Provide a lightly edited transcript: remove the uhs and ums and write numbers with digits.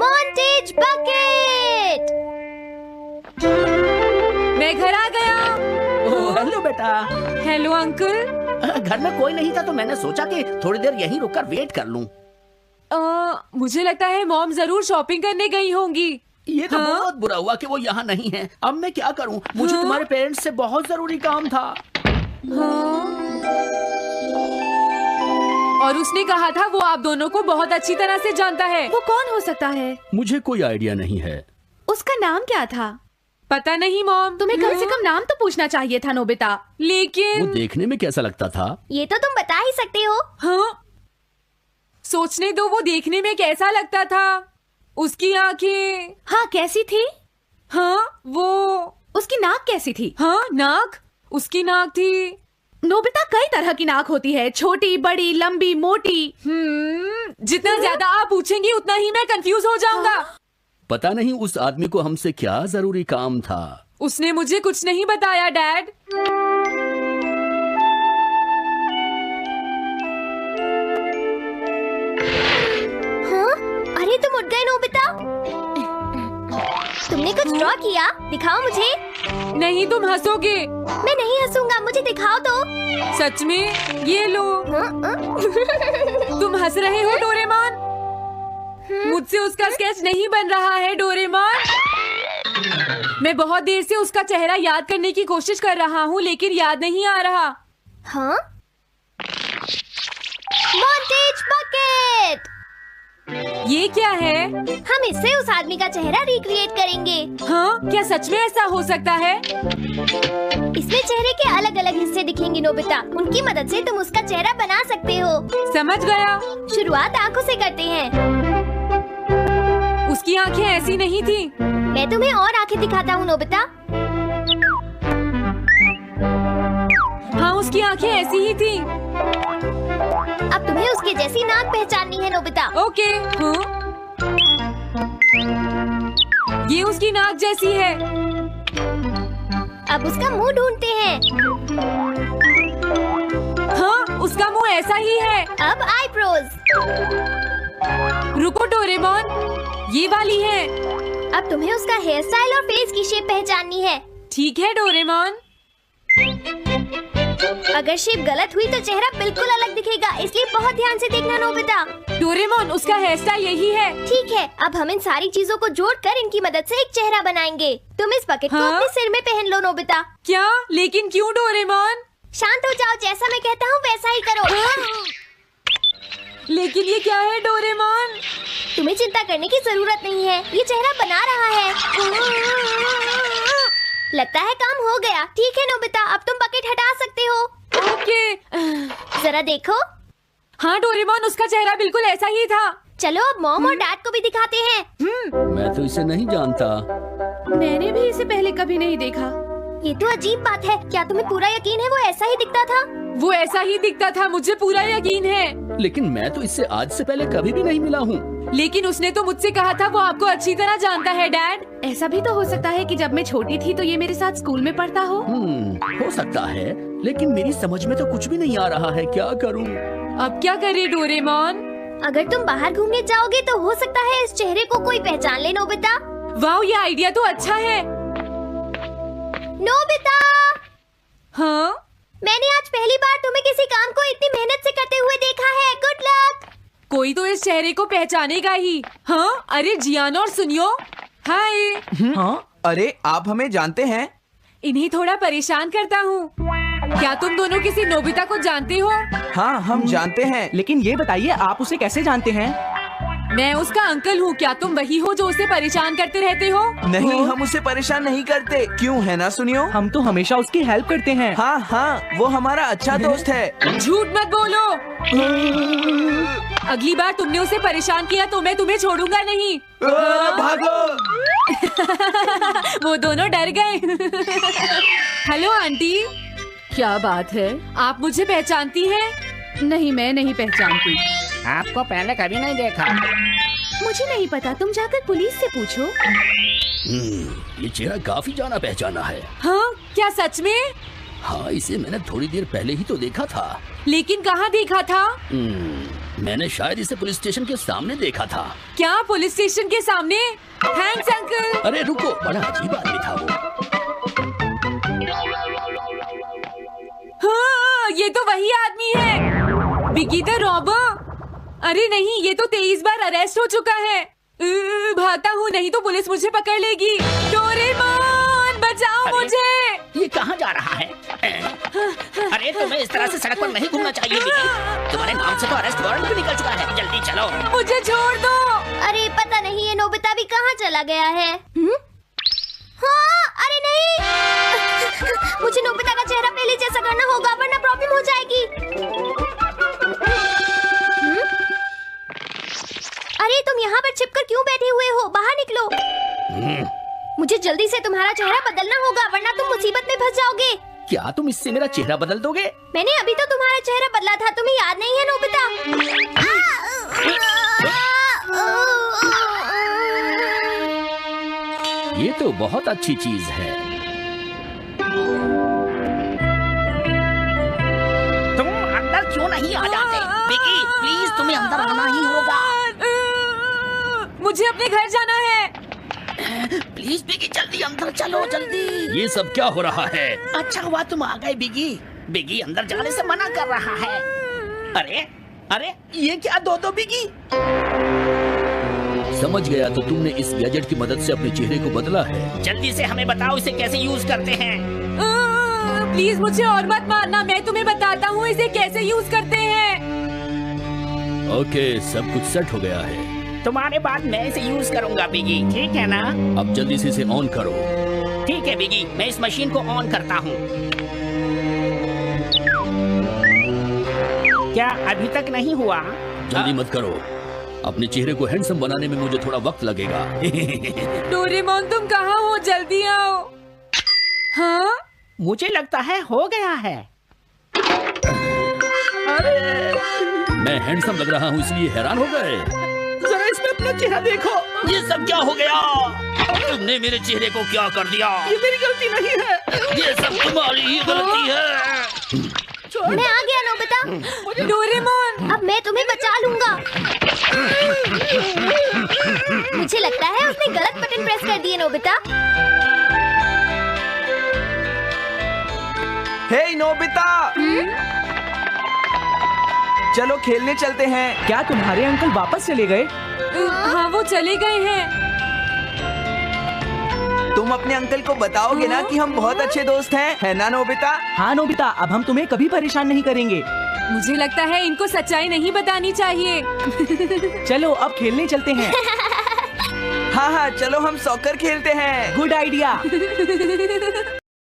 Montage bucket. मैं घर आ गया। ओह, हेलो बेटा। Hello uncle. घर में कोई नहीं था तो मैंने सोचा कि थोड़ी देर यहीं रुककर वेट कर लूं। मुझे लगता है मॉम जरूर शॉपिंग करने गई होंगी। ये तो बहुत बुरा हुआ कि वो यहाँ नहीं है। अब मैं क्या करूं? मुझे तुम्हारे पेरेंट्स से बहुत जरूरी काम था। और उसने कहा था वो आप दोनों को बहुत अच्छी तरह से जानता है। वो कौन हो सकता है? मुझे कोई आइडिया नहीं है। उसका नाम क्या था? पता नहीं मॉम। तुम्हें कम से कम नाम तो पूछना चाहिए था नोबिता। लेकिन वो देखने में कैसा लगता था? ये तो तुम बता ही सकते हो। हाँ, सोचने दो वो देखने में कैसा लगता था। उसकी आंखें। हाँ, कैसी थी? हाँ, वो उसकी नाक कैसी थी? हाँ, नाक। उसकी नाक थी। नोबिता, कई तरह की नाक होती है, छोटी, बड़ी, लंबी, मोटी। जितना ज्यादा आप पूछेंगी उतना ही मैं कंफ्यूज हो जाऊंगा। पता नहीं उस आदमी को हमसे क्या जरूरी काम था। उसने मुझे कुछ नहीं बताया डैड। हाँ? अरे तुम उठ गए नोबिता। तुमने कुछ ड्रॉ किया? दिखाओ मुझे। नहीं, तुम हंसोगे। मैं नहीं हंसूंगा, मुझे दिखाओ तो। सच में? ये लो। तुम हंस रहे हो डोरेमोन? मुझसे उसका स्केच नहीं बन रहा है डोरेमोन। मैं बहुत देर से उसका चेहरा याद करने की कोशिश कर रहा हूँ लेकिन याद नहीं आ रहा। हाँ? Montage bucket. ये क्या है? हम इससे उस आदमी का चेहरा रिक्रिएट करेंगे। हाँ, क्या सच में ऐसा हो सकता है? इसमें चेहरे के अलग अलग हिस्से दिखेंगे नोबिता। उनकी मदद से तुम उसका चेहरा बना सकते हो। समझ गया। शुरुआत आंखों से करते हैं। उसकी आंखें ऐसी नहीं थी। मैं तुम्हें और आंखें दिखाता हूँ नोबिता। हाँ, उसकी आंखें ऐसी ही थी। अब तुम्हें उसके जैसी नाक पहचाननी है नोबिता। ओके। हाँ? ये उसकी नाक जैसी है। अब उसका मुंह ढूंढते हैं। हाँ, उसका मुंह ऐसा ही है। अब आईब्रोज। रुको डोरेमोन, ये वाली है। अब तुम्हें उसका हेयर स्टाइल और फेस की शेप पहचाननी है। ठीक है डोरेमोन। अगर शेप गलत हुई तो चेहरा बिल्कुल अलग दिखेगा, इसलिए बहुत ध्यान से देखना नोबिता। डोरेमोन, उसका हेयर स्टाइल यही है। ठीक है, अब हम इन सारी चीजों को जोड़कर इनकी मदद से एक चेहरा बनाएंगे। तुम इस बकेट को अपने सिर में पहन लो नोबिता। क्या? लेकिन क्यों डोरेमोन? शांत हो जाओ, जैसा मैं कहता हूँ वैसा ही करो। लेकिन ये क्या है डोरेमोन? तुम्हें चिंता करने की जरूरत नहीं है, ये चेहरा बना रहा है। लगता है काम हो गया। ठीक है नोबिता, अब तुम बकेट हटा सकते हो। ओके। जरा देखो। हाँ डोरेमोन, उसका चेहरा बिल्कुल ऐसा ही था। चलो अब मॉम और डैड को भी दिखाते हैं। मैं तो इसे नहीं जानता। मैंने भी इसे पहले कभी नहीं देखा। ये तो अजीब बात है। क्या तुम्हें पूरा यकीन है वो ऐसा ही दिखता था? वो ऐसा ही दिखता था, मुझे पूरा यकीन है। लेकिन मैं तो इससे आज से पहले कभी भी नहीं मिला हूँ। लेकिन उसने तो मुझसे कहा था वो आपको अच्छी तरह जानता है डैड। ऐसा भी तो हो सकता है कि जब मैं छोटी थी तो ये मेरे साथ स्कूल में पढ़ता हो। हो सकता है, लेकिन मेरी समझ में तो कुछ भी नहीं आ रहा है। क्या करूँ? अब क्या करे डोरेमोन? अगर तुम बाहर घूमने जाओगे तो हो सकता है इस चेहरे को कोई पहचान ले नोबिता। वाह, ये आइडिया तो अच्छा है। नोबिता! हाँ? मैंने आज पहली बार तुम्हें किसी काम को इतनी मेहनत से करते हुए देखा है। Good luck. कोई तो इस चेहरे को पहचानेगा ही। हाँ? अरे जियान और सुनियो। हाय। हाँ? अरे आप हमें जानते हैं? इन्हें थोड़ा परेशान करता हूँ। क्या तुम दोनों किसी नोबिता को जानते हो? हाँ, हम जानते हैं, लेकिन ये बताइए आप उसे कैसे जानते हैं? मैं उसका अंकल हूँ। क्या तुम वही हो जो उसे परेशान करते रहते हो? नहीं, हम उसे परेशान नहीं करते। क्यों, है ना सुनियो? हम तो हमेशा उसकी हेल्प करते हैं। हाँ हाँ, वो हमारा अच्छा दोस्त है। झूठ मत बोलो। अगली बार तुमने उसे परेशान किया तो मैं तुम्हें छोड़ूंगा नहीं। भागो। वो दोनों डर गए। Hello aunty. क्या बात है? आप मुझे पहचानती हैं? नहीं, मैं नहीं पहचानती। आपको पहले कभी नहीं देखा। मुझे नहीं पता, तुम जाकर पुलिस से पूछो। ये चेहरा काफी जाना पहचाना है। हाँ? क्या सच में? हाँ, इसे मैंने थोड़ी देर पहले ही तो देखा था। लेकिन कहाँ देखा था? मैंने शायद इसे पुलिस स्टेशन के सामने देखा था। क्या पुलिस स्टेशन के सामने? Thanks uncle. अरे रुको, बड़ा अजीब आदमी था वो। हाँ, ये तो वही आदमी है, बिगी द रॉबर। अरे नहीं, ये तो 23 बार अरेस्ट हो चुका है। भागता हूँ, नहीं तो पुलिस मुझे पकड़ लेगी। डोरेमोन बचाओ मुझे। ये कहाँ जा रहा है? अरे तुम्हें इस तरह से सड़क पर नहीं घूमना चाहिए बिगी। तुम्हारे नाम से तो अरेस्ट वारंट भी निकल चुका है। जल्दी चलो। मुझे छोड़ दो। अरे पता नहीं ये नोबिता भी कहाँ चला गया है। हाँ, अरे नहीं मुझे नोबिता का चेहरा पहले जैसा करना होगा वरना प्रॉब्लम हो जाएगी। अरे तुम यहाँ पर छिपकर क्यों बैठे हुए हो? बाहर निकलो। मुझे जल्दी से तुम्हारा चेहरा बदलना होगा वरना तुम मुसीबत में फंस जाओगे। क्या तुम इससे मेरा चेहरा बदल दोगे? मैंने अभी तो तुम्हारा चेहरा बदला था, तुम्हें याद नहीं है नोबिता? ये तो बहुत अच्छी चीज है। तुम अंदर क्यों नहीं आ जाते? बिगी प्लीज, तुम्हें अंदर आना ही होगा। मुझे अपने घर जाना है। प्लीज बिगी जल्दी अंदर चलो, जल्दी। ये सब क्या हो रहा है? अच्छा हुआ तुम आ गए बिगी। बिगी अंदर जाने से मना कर रहा है। अरे अरे ये क्या दो बिगी? समझ गया, तो तुमने इस गैजेट की मदद से अपने चेहरे को बदला है। जल्दी से हमें बताओ इसे कैसे यूज करते हैं। प्लीज मुझे और मत मारना, मैं तुम्हें बताता हूँ इसे कैसे यूज करते हैं। ओके, सब कुछ सेट हो गया है। तुम्हारे बाद मैं इसे यूज करूंगा बिगी, ठीक है ना? अब जल्दी से इसे ऑन करो। ठीक है बिगी, मैं इस मशीन को ऑन करता हूँ। क्या अभी तक नहीं हुआ? जल्दी मत करो, अपने चेहरे को हैंडसम बनाने में मुझे थोड़ा वक्त लगेगा। डोरेमोन तुम कहाँ हो? जल्दी आओ। हाँ, मुझे लगता है हो गया है। मैं हैंडसम लग रहा हूँ इसलिए हैरान हो गए। जरा इसमें अपना चेहरा देखो। ये सब क्या हो गया? तुमने मेरे चेहरे को क्या कर दिया? ये मेरी गलती नहीं है। ये सब तुम्हारी ही गलती है। मैं आ गया नोबिता। डोरेमोन अब मैं तुम्हें बचा लूंगा। मुझे लगता है उसने गलत बटन प्रेस कर दिए नोबिता। हे नोबिता, चलो खेलने चलते हैं। क्या तुम्हारे अंकल वापस चले गए? हाँ, वो चले गए हैं। तुम अपने अंकल को बताओगे ना कि हम बहुत अच्छे दोस्त हैं, है ना नोबिता? हाँ नोबिता, अब हम तुम्हें कभी परेशान नहीं करेंगे। मुझे लगता है इनको सच्चाई नहीं बतानी चाहिए। चलो अब खेलने चलते हैं। हाँ हाँ, चलो हम सॉकर खेलते हैं। Good idea.